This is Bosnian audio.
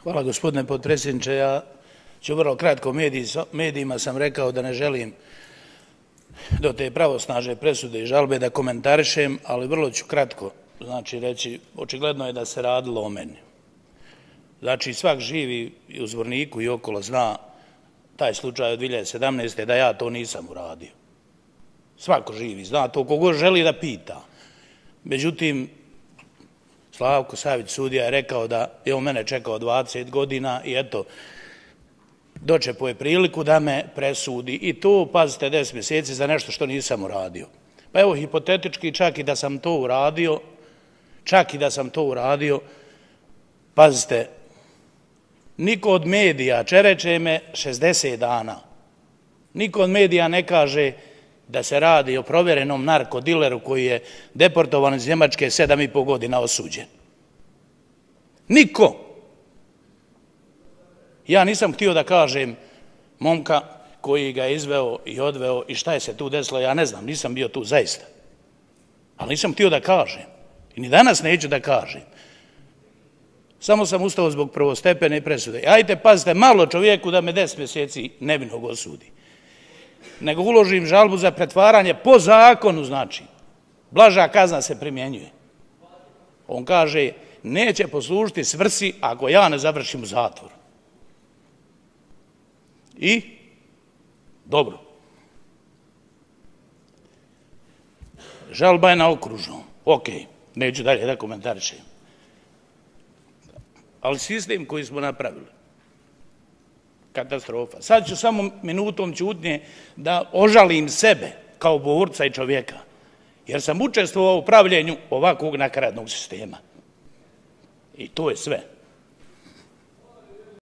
Hvala gospodine potpredsjedniče. Ja ću vrlo kratko. Medijima sam rekao da ne želim do te pravosnažne presude i žalbe da komentarišem, ali vrlo ću kratko reći, očigledno je da se radilo o meni. Znači, svak živi i u Zvorniku i okolo zna taj slučaj od 2017. da ja to nisam uradio. Svako živi zna to, kogo želi da pita. Međutim, Slavko Savić sudija je rekao da je on mene čekao 20 godina i eto, dočepao je priliku da me presudi i to, pazite, 10 mjeseci za nešto što nisam uradio. Pa evo, hipotetički, čak i da sam to uradio, pazite, niko od medija, čereče me 60 dana, niko od medija ne kaže da se radi o provjerenom narkodileru koji je deportovan iz Njemačke 7,5 godina osuđen. Niko. Ja nisam htio da kažem momka koji ga je izveo i odveo i šta je se tu desilo, ja ne znam, nisam bio tu zaista. Ali nisam htio da kažem. I ni danas neću da kažem. Samo sam ustao zbog prvostepene presude. Ajde, pazite, malo čovjeku da me 10 mjeseci nevinog osudi. Nego uložim žalbu za pretvaranje po zakonu, znači. Blaža kazna se primjenjuje. On kaže, neće poslužiti svrsi ako ja ne završim u zatvoru. I? Dobro. Žalba je na okružnom. Ok, neću dalje da komentarišem. Ali sistem koji smo napravili, katastrofa. Sad ću samo minutom ćutnje da ožalim sebe kao borca i čovjeka, jer sam učestvovao u pravljenju ovakvog nakaradnog sistema. I to je sve.